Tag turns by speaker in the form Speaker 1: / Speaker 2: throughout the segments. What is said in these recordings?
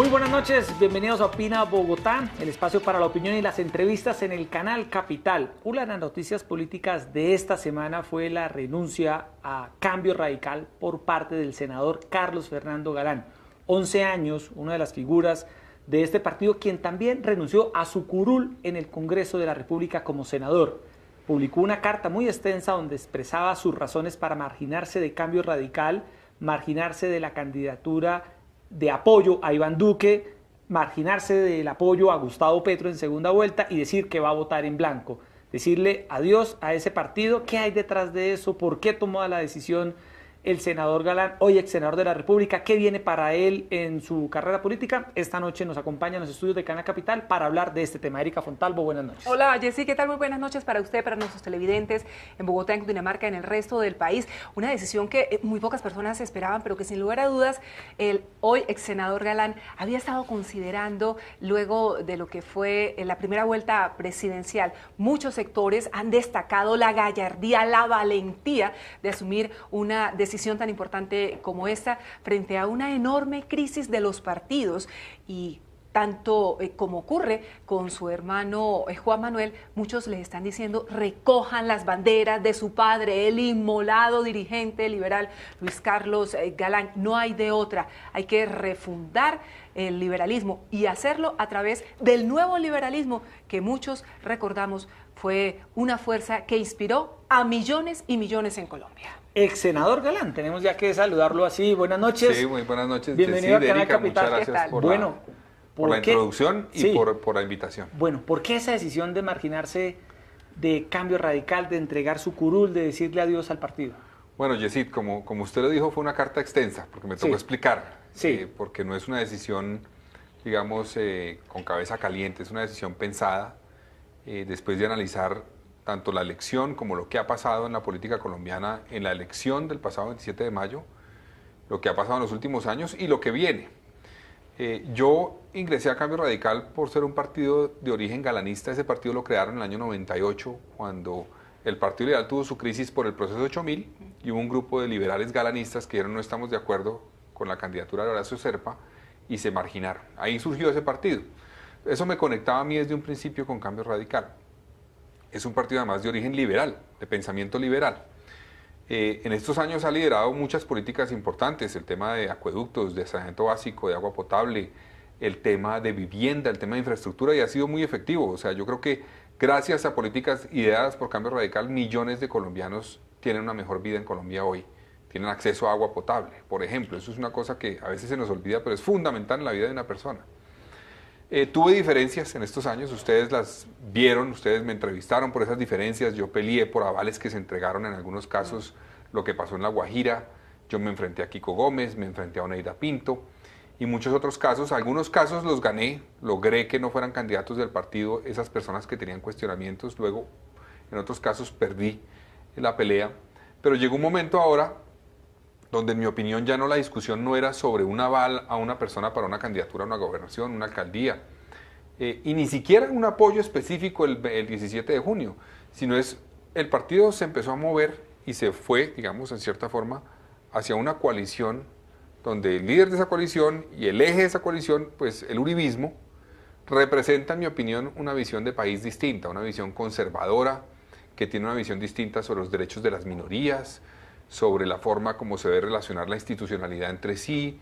Speaker 1: Muy buenas noches, bienvenidos a Opina Bogotá, el espacio para la opinión y las entrevistas en el canal Capital. Una de las noticias políticas de esta semana fue la renuncia a Cambio Radical por parte del senador Carlos Fernando Galán. 11 años, una de las figuras de este partido, quien también renunció a su curul en el Congreso de la República como senador. Publicó una carta muy extensa donde expresaba sus razones para marginarse de Cambio Radical, marginarse de la candidatura de apoyo a Iván Duque, marginarse del apoyo a Gustavo Petro en segunda vuelta y decir que va a votar en blanco. Decirle adiós a ese partido. ¿Qué hay detrás de eso? ¿Por qué tomó la decisión el senador Galán, hoy ex senador de la República? ¿Qué viene para él en su carrera política? Esta noche nos acompaña en los estudios de Canal Capital para hablar de este tema. Erika Fontalvo, buenas noches.
Speaker 2: Hola, Jessy, ¿qué tal? Muy buenas noches para usted, para nuestros televidentes en Bogotá, en Cundinamarca, en el resto del país. Una decisión que muy pocas personas esperaban, pero que sin lugar a dudas el hoy ex senador Galán había estado considerando luego de lo que fue la primera vuelta presidencial. Muchos sectores han destacado la gallardía, la valentía de asumir una decisión tan importante como esta frente a una enorme crisis de los partidos. Y tanto como ocurre con su hermano Juan Manuel, muchos le están diciendo recojan las banderas de su padre, el inmolado dirigente liberal Luis Carlos Galán. No hay de otra, hay que refundar el liberalismo y hacerlo a través del nuevo liberalismo que muchos recordamos fue una fuerza que inspiró a millones y millones en Colombia.
Speaker 1: Ex senador Galán, tenemos ya que saludarlo así. Buenas noches.
Speaker 3: Sí, muy buenas noches.
Speaker 1: Bienvenido a Canal
Speaker 3: Erika,
Speaker 1: Capital.
Speaker 3: muchas gracias por la introducción y por la invitación.
Speaker 1: Bueno, ¿por qué esa decisión de marginarse de Cambio Radical, de entregar su curul, de decirle adiós al partido?
Speaker 3: Bueno, Yesid, como usted lo dijo, fue una carta extensa, porque me tocó explicar, porque no es una decisión, digamos, con cabeza caliente, es una decisión pensada después de analizar tanto la elección como lo que ha pasado en la política colombiana en la elección del pasado 27 de mayo, lo que ha pasado en los últimos años y lo que viene. Yo ingresé a Cambio Radical por ser un partido de origen galanista. Ese partido lo crearon en el año 98, cuando el Partido Liberal tuvo su crisis por el proceso 8000 y hubo un grupo de liberales galanistas que dijeron no estamos de acuerdo con la candidatura de Horacio Serpa y se marginaron. Ahí surgió ese partido. Eso me conectaba a mí desde un principio con Cambio Radical. Es un partido además de origen liberal, de pensamiento liberal. En estos años ha liderado muchas políticas importantes, el tema de acueductos, de saneamiento básico, de agua potable, el tema de vivienda, el tema de infraestructura, y ha sido muy efectivo. O sea, yo creo que gracias a políticas ideadas por Cambio Radical, millones de colombianos tienen una mejor vida en Colombia hoy. Tienen acceso a agua potable, por ejemplo. Eso es una cosa que a veces se nos olvida, pero es fundamental en la vida de una persona. Tuve diferencias en estos años, ustedes las vieron, ustedes me entrevistaron por esas diferencias, yo peleé por avales que se entregaron en algunos casos, lo que pasó en La Guajira, yo me enfrenté a Kiko Gómez, me enfrenté a Oneida Pinto y muchos otros casos, algunos casos los gané, logré que no fueran candidatos del partido esas personas que tenían cuestionamientos, luego en otros casos perdí la pelea, pero llegó un momento ahora donde en mi opinión ya no la discusión no era sobre un aval a una persona para una candidatura a una gobernación, una alcaldía, y ni siquiera un apoyo específico el 17 de junio, sino es el partido se empezó a mover y se fue, digamos, en cierta forma, hacia una coalición donde el líder de esa coalición y el eje de esa coalición, pues el uribismo, representa, en mi opinión, una visión de país distinta, una visión conservadora, que tiene una visión distinta sobre los derechos de las minorías, sobre la forma como se debe relacionar la institucionalidad entre sí,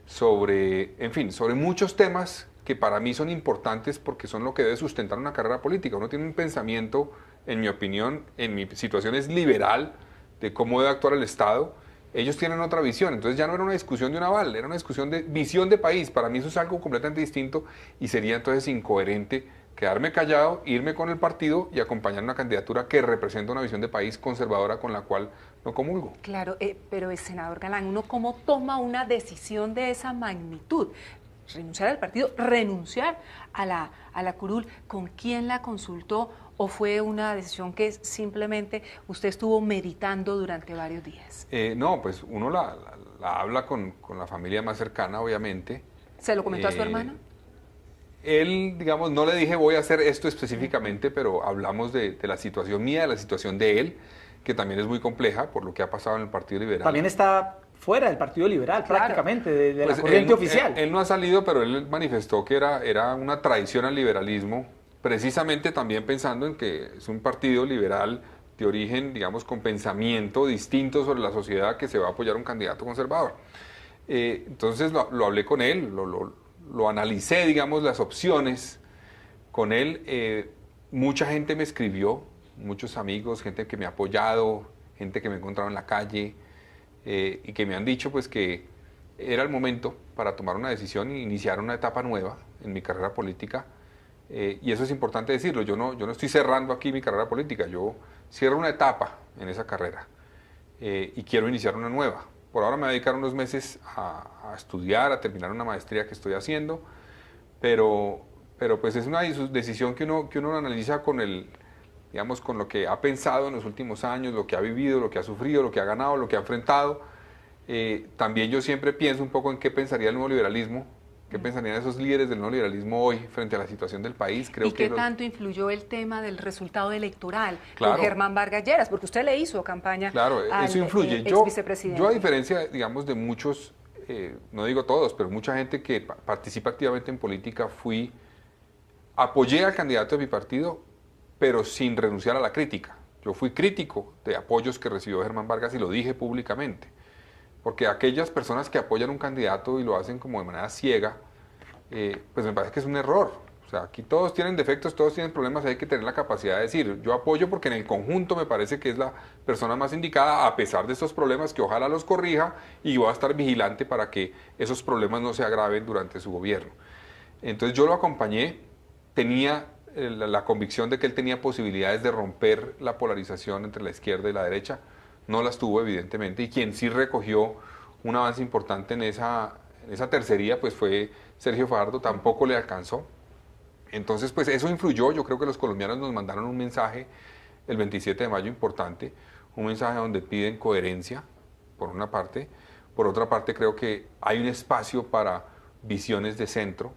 Speaker 3: sobre, en fin, sobre muchos temas que para mí son importantes porque son lo que debe sustentar una carrera política. Uno tiene un pensamiento, en mi opinión, en mi situación es liberal, de cómo debe actuar el Estado. Ellos tienen otra visión, entonces ya no era una discusión de un aval, era una discusión de visión de país. Para mí eso es algo completamente distinto y sería entonces incoherente quedarme callado, irme con el partido y acompañar una candidatura que representa una visión de país conservadora con la cual no comulgo.
Speaker 2: Claro, pero senador Galán, ¿uno cómo toma una decisión de esa magnitud? Renunciar al partido, renunciar a la curul, ¿con quién la consultó? ¿O fue una decisión que simplemente usted estuvo meditando durante varios días?
Speaker 3: No, pues uno la habla con la familia más cercana, obviamente.
Speaker 2: ¿Se lo comentó a su hermano?
Speaker 3: Él, digamos, no le dije voy a hacer esto específicamente, pero hablamos de la situación mía, de la situación de él, que también es muy compleja por lo que ha pasado en el Partido Liberal.
Speaker 1: También está fuera del Partido Liberal,
Speaker 2: claro,
Speaker 1: prácticamente, de
Speaker 3: pues
Speaker 1: la corriente oficial.
Speaker 3: Él no ha salido, pero él manifestó que era una traición al liberalismo, precisamente también pensando en que es un partido liberal de origen, digamos, con pensamiento distinto sobre la sociedad, que se va a apoyar a un candidato conservador. Entonces lo hablé con él, lo analicé, digamos, las opciones con él. Mucha gente me escribió, muchos amigos, gente que me ha apoyado, gente que me he encontrado en la calle, y que me han dicho pues que era el momento para tomar una decisión e iniciar una etapa nueva en mi carrera política. Y eso es importante decirlo. Yo no estoy cerrando aquí mi carrera política, yo cierro una etapa en esa carrera, y quiero iniciar una nueva. Por ahora me voy a dedicar unos meses a estudiar, a terminar una maestría que estoy haciendo, pero pues es una decisión que uno analiza con digamos, con lo que ha pensado en los últimos años, lo que ha vivido, lo que ha sufrido, lo que ha ganado, lo que ha enfrentado. También yo siempre pienso un poco en qué pensaría el nuevo liberalismo, qué pensarían esos líderes del nuevo liberalismo hoy frente a la situación del país. Creo
Speaker 2: ¿Y
Speaker 3: que
Speaker 2: qué tanto influyó el tema del resultado electoral
Speaker 3: claro,
Speaker 2: con Germán Vargas Lleras? Porque usted le hizo campaña
Speaker 3: claro,
Speaker 2: al
Speaker 3: eso influye.
Speaker 2: ex vicepresidente.
Speaker 3: Yo, a diferencia, digamos, de muchos, no digo todos, pero mucha gente que participa activamente en política, apoyé al candidato de mi partido, pero sin renunciar a la crítica. Yo fui crítico de apoyos que recibió Germán Vargas y lo dije públicamente. Porque aquellas personas que apoyan a un candidato y lo hacen como de manera ciega, pues me parece que es un error. O sea, aquí todos tienen defectos, todos tienen problemas, hay que tener la capacidad de decir, yo apoyo porque en el conjunto me parece que es la persona más indicada, a pesar de estos problemas, que ojalá los corrija, y voy a estar vigilante para que esos problemas no se agraven durante su gobierno. Entonces yo lo acompañé, tenía la convicción de que él tenía posibilidades de romper la polarización entre la izquierda y la derecha. No las tuvo, evidentemente, y quien sí recogió un avance importante en esa tercería pues fue Sergio Fajardo, tampoco le alcanzó. Entonces pues eso influyó. Yo creo que los colombianos nos mandaron un mensaje el 27 de mayo importante, un mensaje donde piden coherencia, por una parte. Por otra parte, creo que hay un espacio para visiones de centro,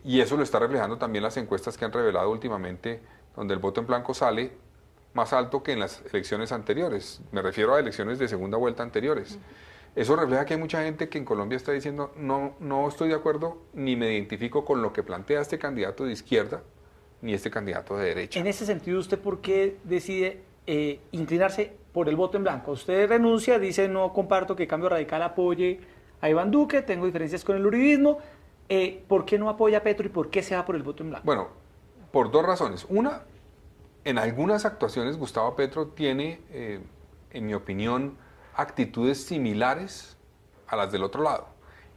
Speaker 3: y eso lo está reflejando también las encuestas que han revelado últimamente, donde el voto en blanco sale más alto que en las elecciones anteriores. Me refiero a elecciones de segunda vuelta anteriores. Eso refleja que hay mucha gente que en Colombia está diciendo, no estoy de acuerdo, ni me identifico con lo que plantea este candidato de izquierda, ni este candidato de derecha.
Speaker 1: En ese sentido, ¿usted por qué decide inclinarse por el voto en blanco? Usted renuncia, dice, no comparto que Cambio Radical apoye a Iván Duque, tengo diferencias con el uribismo. ¿Por qué no apoya a Petro y por qué se va por el voto en blanco?
Speaker 3: Bueno, por dos razones. Una, en algunas actuaciones Gustavo Petro tiene, en mi opinión, actitudes similares a las del otro lado.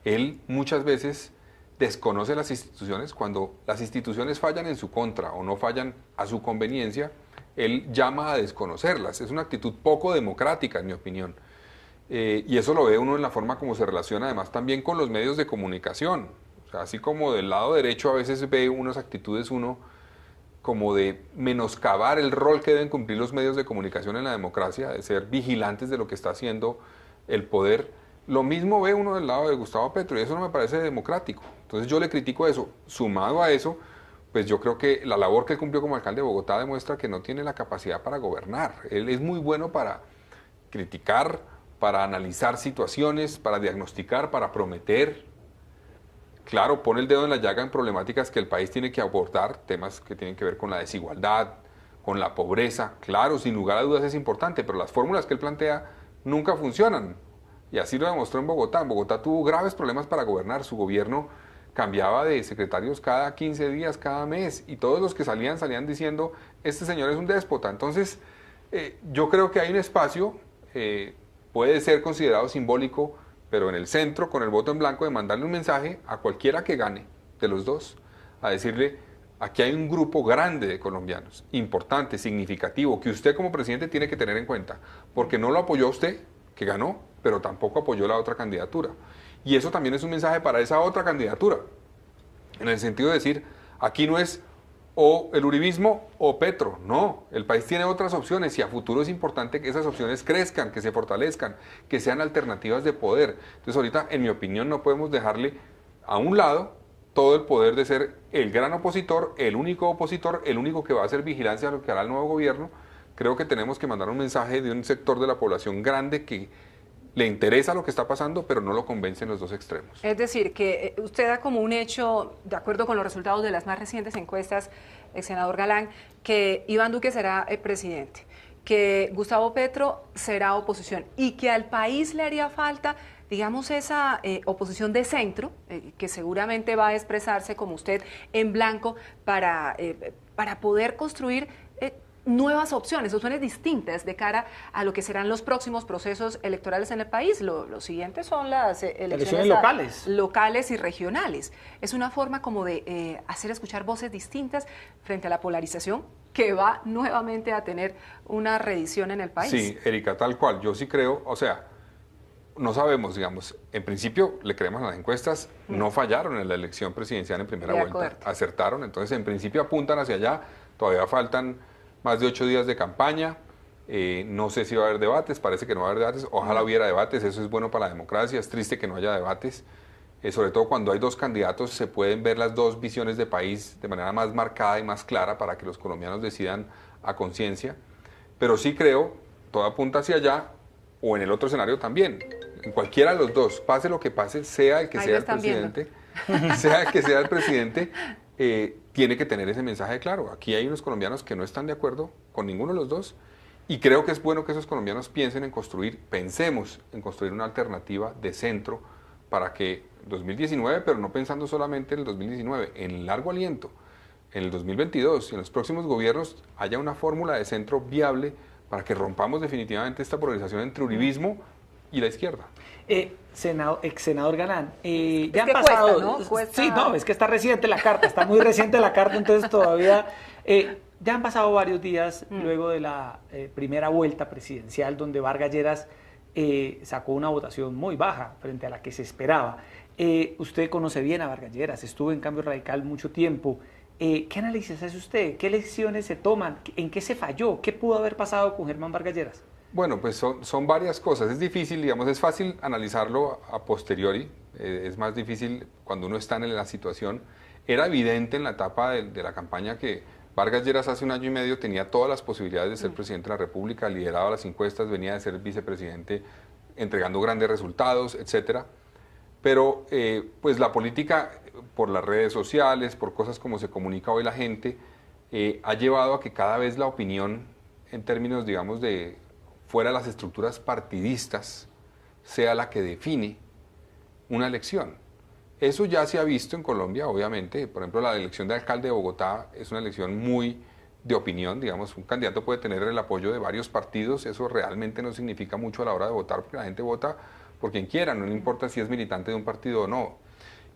Speaker 3: Él muchas veces desconoce las instituciones. Cuando las instituciones fallan en su contra o no fallan a su conveniencia, él llama a desconocerlas. Es una actitud poco democrática, en mi opinión. Y eso lo ve uno en la forma como se relaciona además también con los medios de comunicación. O sea, así como del lado derecho a veces ve unas actitudes como de menoscabar el rol que deben cumplir los medios de comunicación en la democracia, de ser vigilantes de lo que está haciendo el poder. Lo mismo ve uno del lado de Gustavo Petro, y eso no me parece democrático. Entonces yo le critico eso. Sumado a eso, pues yo creo que la labor que él cumplió como alcalde de Bogotá demuestra que no tiene la capacidad para gobernar. Él es muy bueno para criticar, para analizar situaciones, para diagnosticar, para prometer. Claro, pone el dedo en la llaga en problemáticas que el país tiene que abordar, temas que tienen que ver con la desigualdad, con la pobreza. Claro, sin lugar a dudas es importante, pero las fórmulas que él plantea nunca funcionan. Y así lo demostró en Bogotá. En Bogotá tuvo graves problemas para gobernar. Su gobierno cambiaba de secretarios cada 15 días, cada mes, y todos los que salían diciendo, este señor es un déspota. Entonces, yo creo que hay un espacio, puede ser considerado simbólico, pero en el centro, con el voto en blanco, de mandarle un mensaje a cualquiera que gane de los dos, a decirle, aquí hay un grupo grande de colombianos, importante, significativo, que usted como presidente tiene que tener en cuenta, porque no lo apoyó a usted, que ganó, pero tampoco apoyó la otra candidatura. Y eso también es un mensaje para esa otra candidatura, en el sentido de decir, aquí no es o el uribismo o Petro, no, el país tiene otras opciones y a futuro es importante que esas opciones crezcan, que se fortalezcan, que sean alternativas de poder. Entonces ahorita, en mi opinión, no podemos dejarle a un lado todo el poder de ser el gran opositor, el único que va a hacer vigilancia a lo que hará el nuevo gobierno. Creo que tenemos que mandar un mensaje de un sector de la población grande que le interesa lo que está pasando, pero no lo convencen los dos extremos.
Speaker 2: Es decir, que usted da como un hecho, de acuerdo con los resultados de las más recientes encuestas, ex senador Galán, que Iván Duque será presidente, que Gustavo Petro será oposición y que al país le haría falta, digamos, esa oposición de centro, que seguramente va a expresarse como usted en blanco para poder construir nuevas opciones distintas de cara a lo que serán los próximos procesos electorales en el país. Lo siguiente son las elecciones locales y regionales. Es una forma como de hacer escuchar voces distintas frente a la polarización que va nuevamente a tener una reedición en el país.
Speaker 3: Sí, Erika, tal cual. Yo sí creo, o sea, no sabemos, digamos, en principio le creemos a las encuestas, no fallaron en la elección presidencial en primera vuelta, acertaron, entonces en principio apuntan hacia allá, todavía faltan más de 8 días de campaña, no sé si va a haber debates, parece que no va a haber debates, ojalá hubiera debates, eso es bueno para la democracia, es triste que no haya debates, sobre todo cuando hay dos candidatos se pueden ver las dos visiones de país de manera más marcada y más clara para que los colombianos decidan a conciencia, pero sí creo, todo apunta hacia allá, o en el otro escenario también, en cualquiera de los dos, pase lo que pase, sea el que sea el presidente, sea el que sea el presidente, tiene que tener ese mensaje claro. Aquí hay unos colombianos que no están de acuerdo con ninguno de los dos y creo que es bueno que esos colombianos pensemos en construir una alternativa de centro para que 2019, pero no pensando solamente en el 2019, en el largo aliento, en el 2022 y en los próximos gobiernos haya una fórmula de centro viable para que rompamos definitivamente esta polarización entre uribismo y la izquierda.
Speaker 1: Ex senador Galán, ya han pasado, sí, no, es que está reciente la carta, está muy reciente la carta, entonces todavía, ya han pasado varios días luego de la primera vuelta presidencial donde Vargas Lleras sacó una votación muy baja frente a la que se esperaba. Usted conoce bien a Vargas Lleras, estuvo en Cambio Radical mucho tiempo. ¿Qué análisis hace usted? ¿Qué lecciones se toman? ¿En qué se falló? ¿Qué pudo haber pasado con Germán Vargas Lleras?
Speaker 3: Bueno, pues son varias cosas. Es difícil, digamos, es fácil analizarlo a posteriori. Es más difícil cuando uno está en la situación. Era evidente en la etapa de la campaña que Vargas Lleras hace 1 año y medio tenía todas las posibilidades de ser presidente de la República, lideraba las encuestas, venía de ser vicepresidente, entregando grandes resultados, etcétera. Pero pues la política, por las redes sociales, por cosas como se comunica hoy la gente, ha llevado a que cada vez la opinión, en términos, digamos, de fuera de las estructuras partidistas, sea la que define una elección. Eso ya se ha visto en Colombia, obviamente. Por ejemplo, la elección de alcalde de Bogotá es una elección muy de opinión, digamos, un candidato puede tener el apoyo de varios partidos, eso realmente no significa mucho a la hora de votar, porque la gente vota por quien quiera, no le importa si es militante de un partido o no.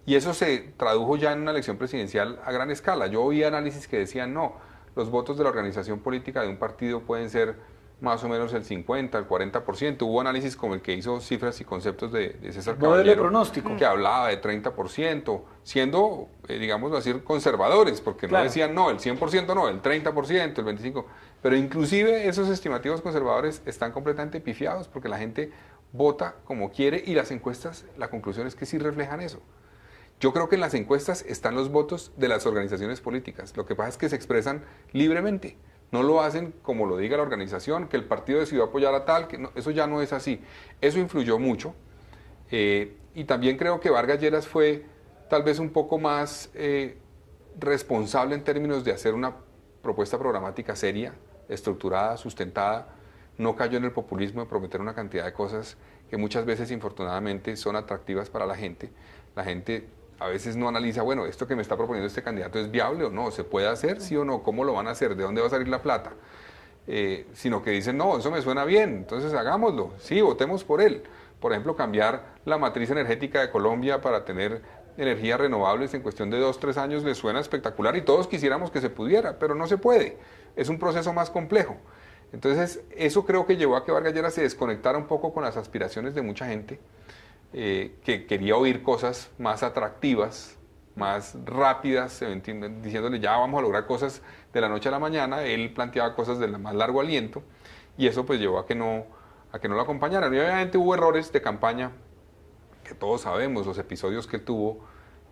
Speaker 3: Y eso se tradujo ya en una elección presidencial a gran escala. Yo oí análisis que decían, no, los votos de la organización política de un partido pueden ser más o menos el 50, el 40%. Hubo análisis como el que hizo Cifras y Conceptos de César Caballero,
Speaker 1: pronóstico,
Speaker 3: que hablaba de 30%, siendo, digámoslo así, conservadores, porque no decían, no, el 100% no, el 30%, el 25%. Pero inclusive esos estimativos conservadores están completamente pifiados, porque la gente vota como quiere y las encuestas, la conclusión es que sí reflejan eso. Yo creo que en las encuestas están los votos de las organizaciones políticas. Lo que pasa es que se expresan libremente. No lo hacen como lo diga la organización, que el partido decidió apoyar a tal, que no, eso ya no es así. Eso influyó mucho. Y también creo que Vargas Lleras fue tal vez un poco más responsable en términos de hacer una propuesta programática seria, estructurada, sustentada. No cayó en el populismo de prometer una cantidad de cosas que muchas veces, infortunadamente, son atractivas para la gente. La gente a veces no analiza, bueno, esto que me está proponiendo este candidato es viable o no, se puede hacer, sí o no, cómo lo van a hacer, de dónde va a salir la plata, sino que dicen, no, eso me suena bien, entonces hagámoslo, sí, votemos por él. Por ejemplo, cambiar la matriz energética de Colombia para tener energías renovables en cuestión de 2 o 3 años les suena espectacular y todos quisiéramos que se pudiera, pero no se puede, es un proceso más complejo. Entonces, eso creo que llevó a que Vargas Lleras se desconectara un poco con las aspiraciones de mucha gente, que quería oír cosas más atractivas, más rápidas, diciéndole ya vamos a lograr cosas de la noche a la mañana. Él planteaba cosas de más largo aliento y eso pues llevó a que no lo acompañaran. Y obviamente hubo errores de campaña que todos sabemos, los episodios que él tuvo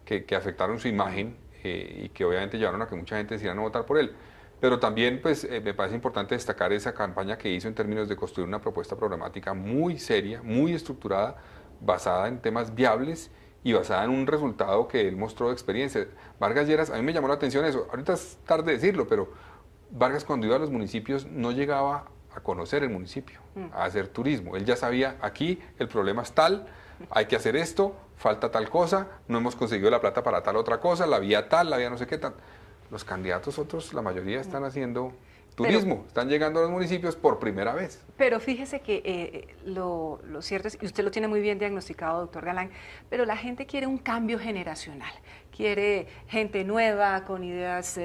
Speaker 3: que afectaron su imagen y que obviamente llevaron a que mucha gente decidiera no votar por él. Pero también pues, me parece importante destacar esa campaña que hizo en términos de construir una propuesta programática muy seria, muy estructurada, basada en temas viables y basada en un resultado que él mostró de experiencia. Vargas Lleras, a mí me llamó la atención eso, ahorita es tarde decirlo, pero Vargas cuando iba a los municipios no llegaba a conocer el municipio, a hacer turismo. Él ya sabía, aquí el problema es tal, hay que hacer esto, falta tal cosa, no hemos conseguido la plata para tal otra cosa, la vía tal, la vía no sé qué tal. Los candidatos otros, la mayoría están haciendo turismo, están llegando a los municipios por primera vez.
Speaker 2: Pero fíjese que lo cierto es, y usted lo tiene muy bien diagnosticado, doctor Galán, pero la gente quiere un cambio generacional, quiere gente nueva, con ideas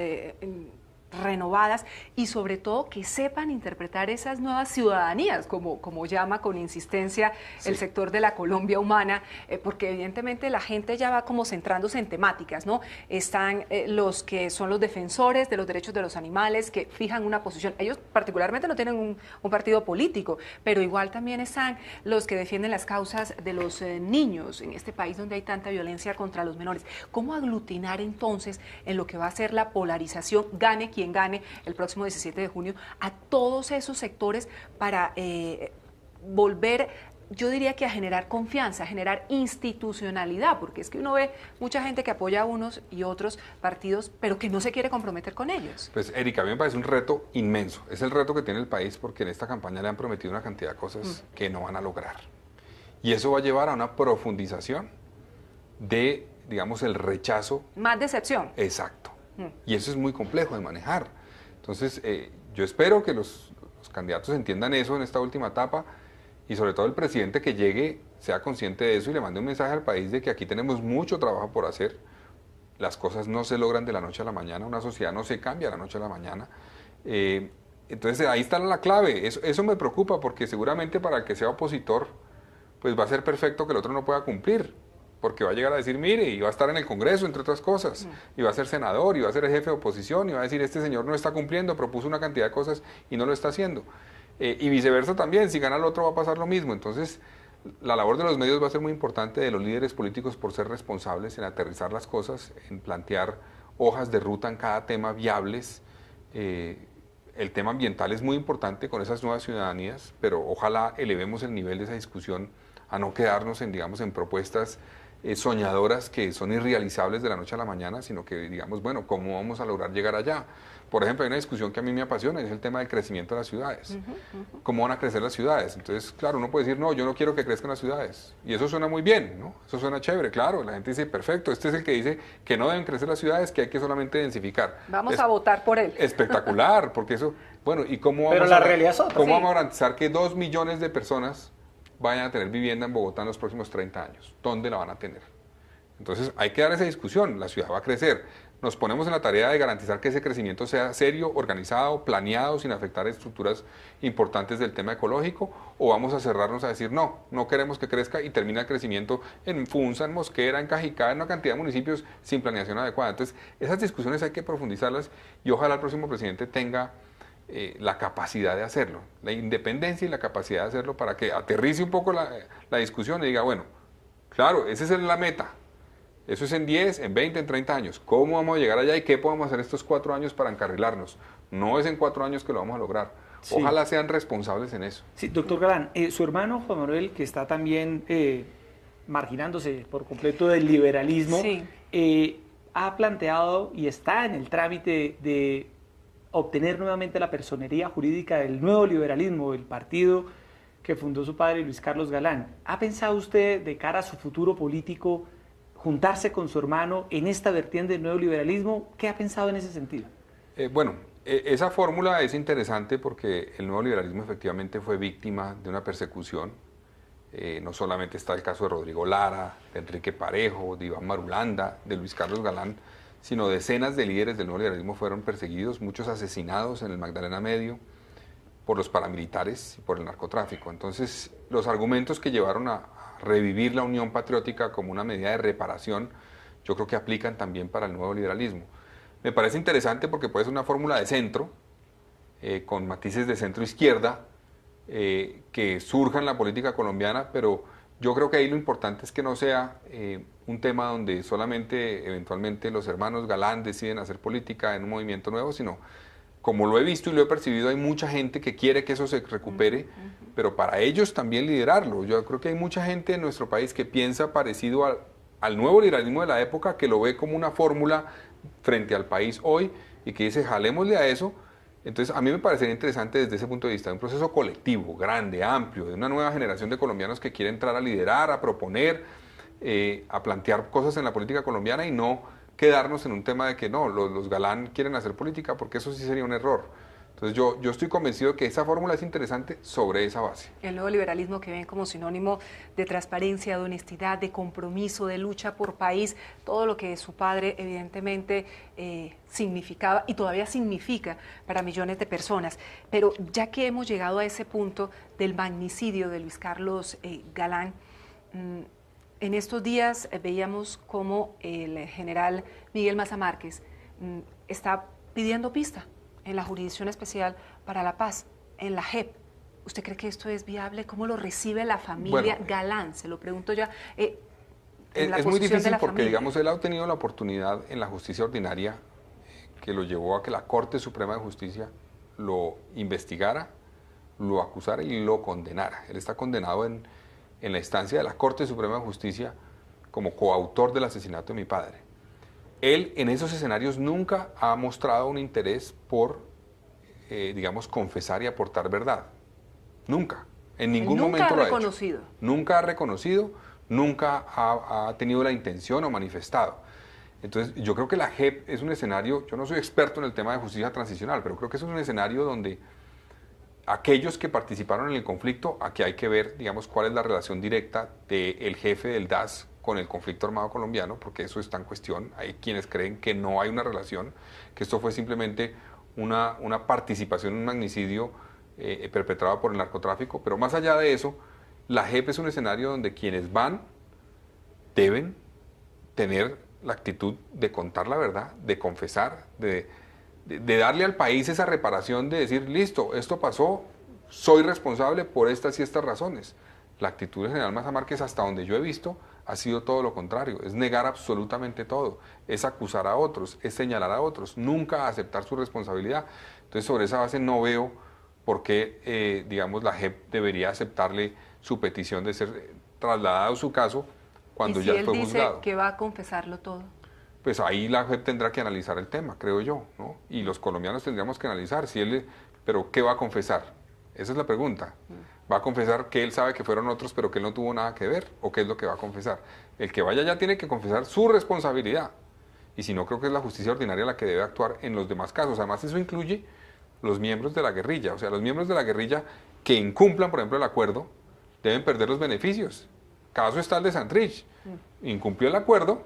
Speaker 2: renovadas y sobre todo que sepan interpretar esas nuevas ciudadanías, como llama con insistencia el sector de la Colombia humana, porque evidentemente la gente ya va como centrándose en temáticas, ¿no? Están los que son los defensores de los derechos de los animales, que fijan una posición. Ellos particularmente no tienen un partido político, pero igual también están los que defienden las causas de los niños en este país donde hay tanta violencia contra los menores. ¿Cómo aglutinar entonces en lo que va a ser la polarización, gane quien gane el próximo 17 de junio, a todos esos sectores para volver, yo diría que a generar confianza, a generar institucionalidad, porque es que uno ve mucha gente que apoya a unos y otros partidos, pero que no se quiere comprometer con ellos?
Speaker 3: Pues Erika, a mí me parece un reto inmenso, es el reto que tiene el país porque en esta campaña le han prometido una cantidad de cosas que no van a lograr. Y eso va a llevar a una profundización de, digamos, el rechazo.
Speaker 2: Más decepción.
Speaker 3: Exacto. Y eso es muy complejo de manejar. Entonces, yo espero que los candidatos entiendan eso en esta última etapa y sobre todo el presidente que llegue sea consciente de eso y le mande un mensaje al país de que aquí tenemos mucho trabajo por hacer. Las cosas no se logran de la noche a la mañana, una sociedad no se cambia de la noche a la mañana. Entonces, ahí está la clave. Eso me preocupa porque seguramente para el que sea opositor, pues va a ser perfecto que el otro no pueda cumplir. Porque va a llegar a decir, mire, y va a estar en el Congreso, entre otras cosas, y va a ser senador, y va a ser el jefe de oposición, y va a decir, este señor no está cumpliendo, propuso una cantidad de cosas y no lo está haciendo. Y viceversa también, si gana el otro va a pasar lo mismo. Entonces, la labor de los medios va a ser muy importante, de los líderes políticos por ser responsables en aterrizar las cosas, en plantear hojas de ruta en cada tema viables. El tema ambiental es muy importante con esas nuevas ciudadanías, pero ojalá elevemos el nivel de esa discusión a no quedarnos en, digamos, en propuestas soñadoras que son irrealizables de la noche a la mañana, sino que digamos, bueno, ¿cómo vamos a lograr llegar allá? Por ejemplo, hay una discusión que a mí me apasiona, es el tema del crecimiento de las ciudades. ¿Cómo van a crecer las ciudades? Entonces, claro, uno puede decir, no, yo no quiero que crezcan las ciudades. Y eso suena muy bien, ¿no? Eso suena chévere, claro. La gente dice, perfecto, este es el que dice que no deben crecer las ciudades, que hay que solamente densificar.
Speaker 2: Vamos a votar por él.
Speaker 3: Espectacular, porque eso, bueno, ¿y cómo
Speaker 1: Pero la realidad es otra,
Speaker 3: ¿cómo vamos a garantizar que 2 millones de personas vayan a tener vivienda en Bogotá en los próximos 30 años? ¿Dónde la van a tener? Entonces hay que dar esa discusión, la ciudad va a crecer. Nos ponemos en la tarea de garantizar que ese crecimiento sea serio, organizado, planeado, sin afectar estructuras importantes del tema ecológico, o vamos a cerrarnos a decir no, no queremos que crezca y termina el crecimiento en Funza, en Mosquera, en Cajicá, en una cantidad de municipios sin planeación adecuada. Entonces esas discusiones hay que profundizarlas y ojalá el próximo presidente tenga la capacidad de hacerlo, la independencia y la capacidad de hacerlo para que aterrice un poco la discusión y diga, bueno, claro, esa es la meta. Eso es en 10, en 20, en 30 años. ¿Cómo vamos a llegar allá y qué podemos hacer estos 4 años para encarrilarnos? No es en 4 años que lo vamos a lograr. Sí. Ojalá sean responsables en eso.
Speaker 1: Sí, doctor Galán, su hermano Juan Manuel, que está también marginándose por completo del liberalismo, ha planteado y está en el trámite de obtener nuevamente la personería jurídica del nuevo liberalismo, el partido que fundó su padre Luis Carlos Galán. ¿Ha pensado usted de cara a su futuro político juntarse con su hermano en esta vertiente del nuevo liberalismo? ¿Qué ha pensado en ese sentido?
Speaker 3: Esa fórmula es interesante porque el nuevo liberalismo efectivamente fue víctima de una persecución. No solamente está el caso de Rodrigo Lara, de Enrique Parejo, de Iván Marulanda, de Luis Carlos Galán, sino decenas de líderes del nuevo liberalismo fueron perseguidos, muchos asesinados en el Magdalena Medio por los paramilitares y por el narcotráfico. Entonces, los argumentos que llevaron a revivir la Unión Patriótica como una medida de reparación, yo creo que aplican también para el nuevo liberalismo. Me parece interesante porque puede ser una fórmula de centro, con matices de centro-izquierda, que surja en la política colombiana, pero yo creo que ahí lo importante es que no sea un tema donde solamente eventualmente los hermanos Galán deciden hacer política en un movimiento nuevo, sino como lo he visto y lo he percibido, hay mucha gente que quiere que eso se recupere, pero para ellos también liderarlo. Yo creo que hay mucha gente en nuestro país que piensa parecido al nuevo liberalismo de la época, que lo ve como una fórmula frente al país hoy y que dice, jalémosle a eso. Entonces, a mí me parecería interesante desde ese punto de vista, un proceso colectivo, grande, amplio, de una nueva generación de colombianos que quiere entrar a liderar, a proponer, a plantear cosas en la política colombiana y no quedarnos en un tema de que no, los galán quieren hacer política, porque eso sí sería un error. Entonces yo estoy convencido que esa fórmula es interesante sobre esa base.
Speaker 2: El nuevo liberalismo que ven como sinónimo de transparencia, de honestidad, de compromiso, de lucha por país, todo lo que su padre evidentemente significaba y todavía significa para millones de personas. Pero ya que hemos llegado a ese punto del magnicidio de Luis Carlos Galán, en estos días veíamos cómo el general Miguel Maza Márquez está pidiendo pista en la Jurisdicción Especial para la Paz, en la JEP. ¿Usted cree que esto es viable? ¿Cómo lo recibe la familia Galán? Se lo pregunto ya.
Speaker 3: Es muy difícil porque, digamos, él ha tenido la oportunidad en la justicia ordinaria que lo llevó a que la Corte Suprema de Justicia lo investigara, lo acusara y lo condenara. Él está condenado en la instancia de la Corte Suprema de Justicia como coautor del asesinato de mi padre. Él en esos escenarios nunca ha mostrado un interés por, digamos, confesar y aportar verdad. Nunca. En ningún momento lo ha hecho. Nunca ha reconocido, nunca ha tenido la intención o manifestado. Entonces, yo creo que la JEP es un escenario, yo no soy experto en el tema de justicia transicional, pero creo que es un escenario donde aquellos que participaron en el conflicto, aquí hay que ver, digamos, cuál es la relación directa del jefe del DAS con el conflicto armado colombiano, porque eso está en cuestión. Hay quienes creen que no hay una relación, que esto fue simplemente una participación en un magnicidio perpetrado por el narcotráfico, pero más allá de eso, la JEP es un escenario donde quienes van deben tener la actitud de contar la verdad, de confesar, de darle al país esa reparación, de decir, listo, esto pasó, soy responsable por estas y estas razones. La actitud del general Maza Márquez, hasta donde yo he visto, ha sido todo lo contrario, es negar absolutamente todo, es acusar a otros, es señalar a otros, nunca aceptar su responsabilidad. Entonces, sobre esa base no veo por qué, digamos, la JEP debería aceptarle su petición de ser trasladado su caso cuando ya fue juzgado. ¿Y si él dice
Speaker 2: que va a confesarlo todo?
Speaker 3: Pues ahí la JEP tendrá que analizar el tema, creo yo, ¿no? Y los colombianos tendríamos que analizar si él, pero ¿qué va a confesar? Esa es la pregunta. ¿Va a confesar que él sabe que fueron otros, pero que él no tuvo nada que ver? ¿O qué es lo que va a confesar? El que vaya ya tiene que confesar su responsabilidad. Y si no, creo que es la justicia ordinaria la que debe actuar en los demás casos. Además, eso incluye los miembros de la guerrilla. O sea, los miembros de la guerrilla que incumplan, por ejemplo, el acuerdo, deben perder los beneficios. Caso está el de Santrich. Incumplió el acuerdo,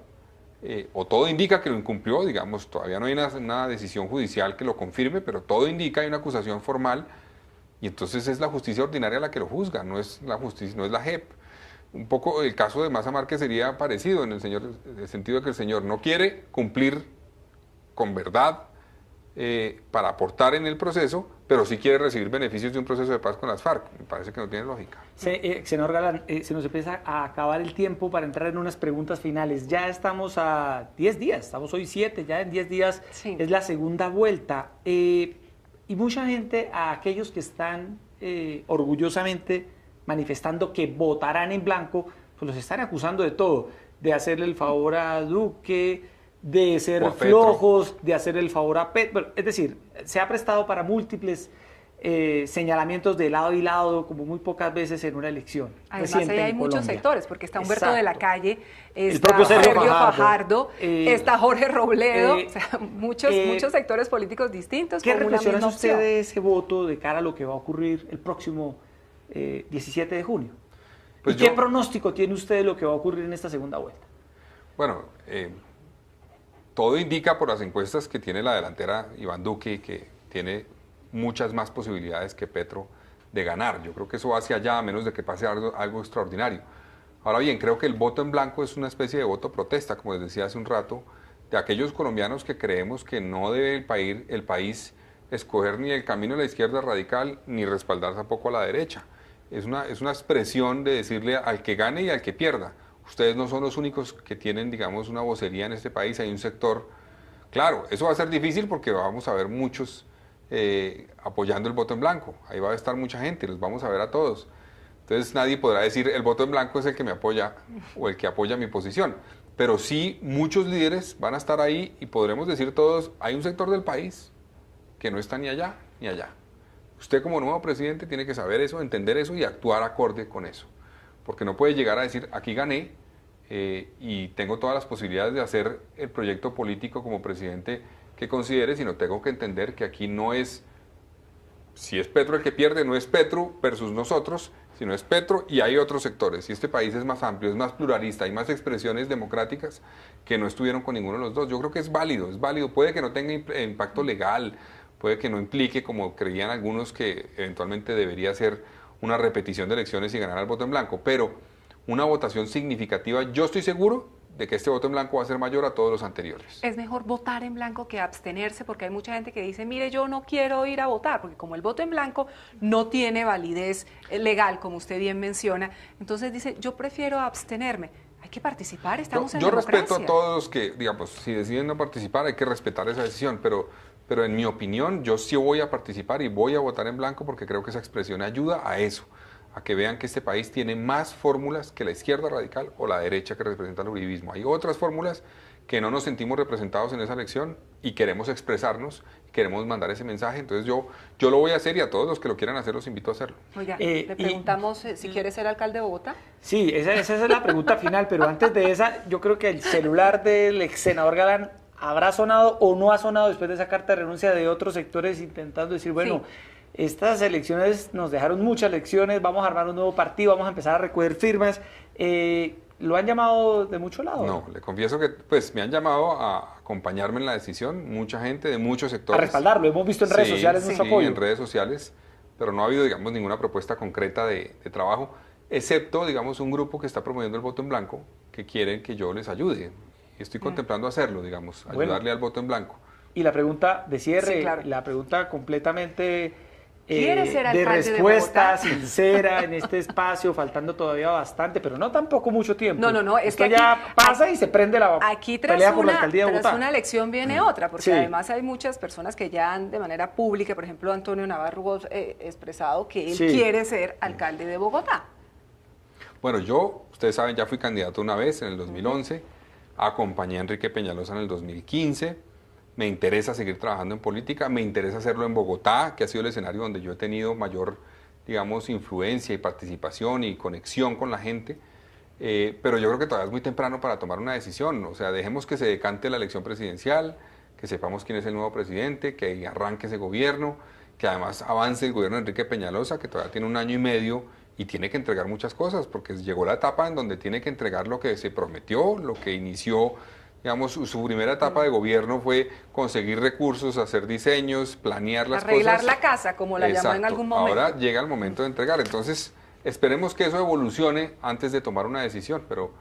Speaker 3: o todo indica que lo incumplió, digamos, todavía no hay una decisión judicial que lo confirme, pero todo indica, hay una acusación formal, y entonces es la justicia ordinaria la que lo juzga, no es la justicia, no es la JEP. Un poco el caso de Maza Márquez sería parecido en el sentido de que el señor no quiere cumplir con verdad para aportar en el proceso, pero sí quiere recibir beneficios de un proceso de paz con las FARC. Me parece que no tiene lógica.
Speaker 1: Senador Galán, se nos empieza a acabar el tiempo para entrar en unas preguntas finales. Ya estamos a 10 días, estamos hoy 7, ya en 10 días es la segunda vuelta. Y mucha gente, a aquellos que están orgullosamente manifestando que votarán en blanco, pues los están acusando de todo, de hacerle el favor a Duque, de ser flojos, de hacer el favor a Petro. Bueno, es decir, se ha prestado para múltiples señalamientos de lado y lado, como muy pocas veces en una elección.
Speaker 2: Además, ahí hay muchos sectores, porque está Humberto de la Calle,
Speaker 1: el
Speaker 2: está
Speaker 1: propio Sergio
Speaker 2: Fajardo, está Jorge Robledo, o sea, muchos sectores políticos distintos.
Speaker 1: ¿Qué reflexiona usted de ese voto de cara a lo que va a ocurrir el próximo 17 de junio? Pues ¿qué pronóstico tiene usted de lo que va a ocurrir en esta segunda vuelta?
Speaker 3: Bueno, todo indica por las encuestas que tiene la delantera Iván Duque, que tiene muchas más posibilidades que Petro de ganar. Yo creo que eso va hacia allá, a menos de que pase algo extraordinario. Ahora bien, creo que el voto en blanco es una especie de voto protesta, como les decía hace un rato, de aquellos colombianos que creemos que no debe el país escoger ni el camino de la izquierda radical, ni respaldar tampoco a la derecha. Es una expresión de decirle al que gane y al que pierda. Ustedes no son los únicos que tienen, digamos, una vocería en este país, hay un sector. Claro, eso va a ser difícil porque vamos a ver muchos apoyando el voto en blanco. Ahí va a estar mucha gente, los vamos a ver a todos. Entonces nadie podrá decir el voto en blanco es el que me apoya o el que apoya mi posición. Pero sí, muchos líderes van a estar ahí y podremos decir todos, hay un sector del país que no está ni allá ni allá. Usted como nuevo presidente tiene que saber eso, entender eso y actuar acorde con eso. Porque no puede llegar a decir, aquí gané y tengo todas las posibilidades de hacer el proyecto político como presidente que considere, sino tengo que entender que aquí no es, si es Petro el que pierde, no es Petro versus nosotros, sino es Petro y hay otros sectores. Y este país es más amplio, es más pluralista, hay más expresiones democráticas que no estuvieron con ninguno de los dos. Yo creo que es válido, puede que no tenga impacto legal, puede que no implique, como creían algunos, que eventualmente debería ser una repetición de elecciones y ganar el voto en blanco, pero una votación significativa, yo estoy seguro de que este voto en blanco va a ser mayor a todos los anteriores.
Speaker 2: Es mejor votar en blanco que abstenerse, porque hay mucha gente que dice, mire, yo no quiero ir a votar, porque como el voto en blanco no tiene validez legal, como usted bien menciona, entonces dice, yo prefiero abstenerme. Hay que participar, estamos en democracia.
Speaker 3: Yo respeto a todos los que, digamos, si deciden no participar, hay que respetar esa decisión, pero en mi opinión, yo sí voy a participar y voy a votar en blanco porque creo que esa expresión ayuda a eso, a que vean que este país tiene más fórmulas que la izquierda radical o la derecha que representa el uribismo. Hay otras fórmulas que no nos sentimos representados en esa elección y queremos expresarnos, queremos mandar ese mensaje, entonces yo lo voy a hacer y a todos los que lo quieran hacer los invito a hacerlo.
Speaker 2: Oiga, le preguntamos si quiere ser alcalde de Bogotá.
Speaker 1: Sí, esa es la pregunta final, pero antes de esa, yo creo que el celular del ex senador Galán habrá sonado o no ha sonado después de esa carta de renuncia de otros sectores intentando decir, bueno, sí, estas elecciones nos dejaron muchas lecciones, vamos a armar un nuevo partido, vamos a empezar a recoger firmas. ¿Lo han llamado de muchos lados?
Speaker 3: No, le confieso que pues me han llamado a acompañarme en la decisión, mucha gente de muchos sectores.
Speaker 1: A respaldarlo, hemos visto en redes sociales mucho apoyo.
Speaker 3: Sí, en redes sociales, pero no ha habido, digamos, ninguna propuesta concreta de trabajo, excepto, digamos, un grupo que está promoviendo el voto en blanco, que quieren que yo les ayude. Y estoy contemplando hacerlo, digamos, ayudarle al voto en blanco.
Speaker 1: Y la pregunta de cierre,
Speaker 2: sí, claro,
Speaker 1: la pregunta completamente
Speaker 2: de
Speaker 1: respuesta sincera en este espacio, faltando todavía bastante, pero no tampoco mucho tiempo.
Speaker 2: No, es
Speaker 1: esto
Speaker 2: que
Speaker 1: ya
Speaker 2: aquí,
Speaker 1: pasa y se prende la
Speaker 2: aquí
Speaker 1: pelea por la alcaldía de Bogotá.
Speaker 2: Tras una elección viene otra, porque
Speaker 1: sí,
Speaker 2: además hay muchas personas que ya han de manera pública, por ejemplo, Antonio Navarro expresado que él quiere ser alcalde de Bogotá.
Speaker 3: Bueno, yo, ustedes saben, ya fui candidato una vez en el 2011, acompañé a Enrique Peñalosa en el 2015, me interesa seguir trabajando en política, me interesa hacerlo en Bogotá, que ha sido el escenario donde yo he tenido mayor, digamos, influencia y participación y conexión con la gente, pero yo creo que todavía es muy temprano para tomar una decisión, o sea, dejemos que se decante la elección presidencial, que sepamos quién es el nuevo presidente, que arranque ese gobierno, que además avance el gobierno de Enrique Peñalosa, que todavía tiene 1 año y medio y tiene que entregar muchas cosas, porque llegó la etapa en donde tiene que entregar lo que se prometió, lo que inició. Digamos, su primera etapa de gobierno fue conseguir recursos, hacer diseños, planear las cosas.
Speaker 2: Arreglar la casa, como la llamó en algún momento.
Speaker 3: Ahora llega el momento de entregar. Entonces, esperemos que eso evolucione antes de tomar una decisión. Pero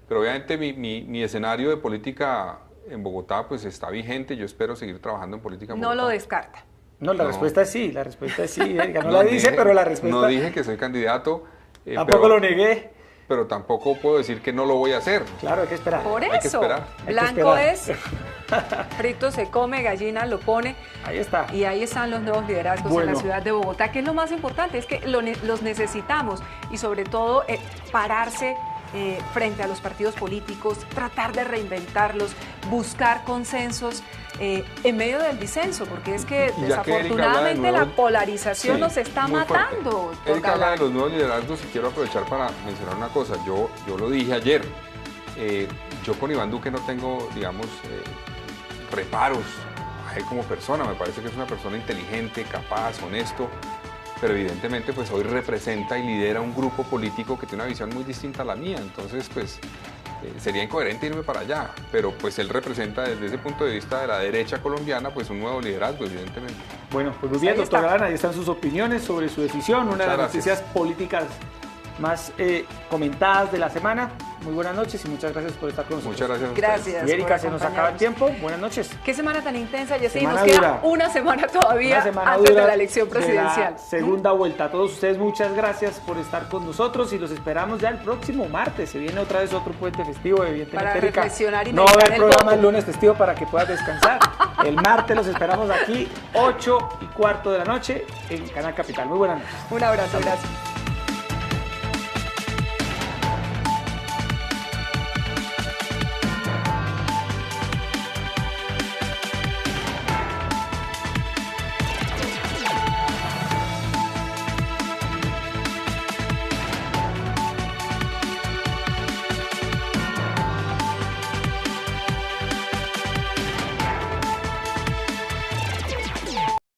Speaker 3: obviamente mi escenario de política en Bogotá pues está vigente. Yo espero seguir trabajando en política en Bogotá.
Speaker 2: No lo descarta.
Speaker 1: No, la respuesta es sí, no la dice, pero la respuesta...
Speaker 3: No dije que soy candidato.
Speaker 1: Tampoco lo negué.
Speaker 3: Pero tampoco puedo decir que no lo voy a hacer.
Speaker 1: Claro, hay que esperar.
Speaker 2: Por eso,
Speaker 3: hay que esperar.
Speaker 2: blanco es, frito se come, gallina lo pone.
Speaker 1: Ahí está.
Speaker 2: Y ahí están los nuevos liderazgos en la ciudad de Bogotá, que es lo más importante, es que los necesitamos y sobre todo pararse frente a los partidos políticos, tratar de reinventarlos, buscar consensos en medio del disenso, porque es que desafortunadamente la polarización nos está matando.
Speaker 3: Erika habla de los nuevos liderazgos y quiero aprovechar para mencionar una cosa. Yo lo dije ayer, yo con Iván Duque no tengo, digamos, reparos a él como persona. Me parece que es una persona inteligente, capaz, honesto, pero evidentemente pues hoy representa y lidera un grupo político que tiene una visión muy distinta a la mía, entonces pues sería incoherente irme para allá, pero pues él representa desde ese punto de vista de la derecha colombiana pues un nuevo liderazgo, evidentemente.
Speaker 1: Bueno, pues muy bien, doctor Galán, ahí están sus opiniones sobre su decisión, una de las noticias políticas más comentadas de la semana. Muy buenas noches y muchas gracias por estar con nosotros.
Speaker 3: Muchas gracias a ustedes.
Speaker 2: Gracias.
Speaker 1: Y Erika, se nos acaba el tiempo. Buenas noches.
Speaker 2: Qué semana tan intensa, Jessy. Nos queda una semana todavía antes de la elección presidencial.
Speaker 1: La segunda vuelta. A todos ustedes, muchas gracias por estar con nosotros y los esperamos ya el próximo martes. Se viene otra vez otro puente festivo, evidentemente.
Speaker 2: Para
Speaker 1: Erika,
Speaker 2: reflexionar y
Speaker 1: no va a haber programa el lunes festivo para que puedas descansar. El martes los esperamos aquí, 8:15 de la noche, en Canal Capital. Muy buenas noches.
Speaker 2: Un abrazo, gracias.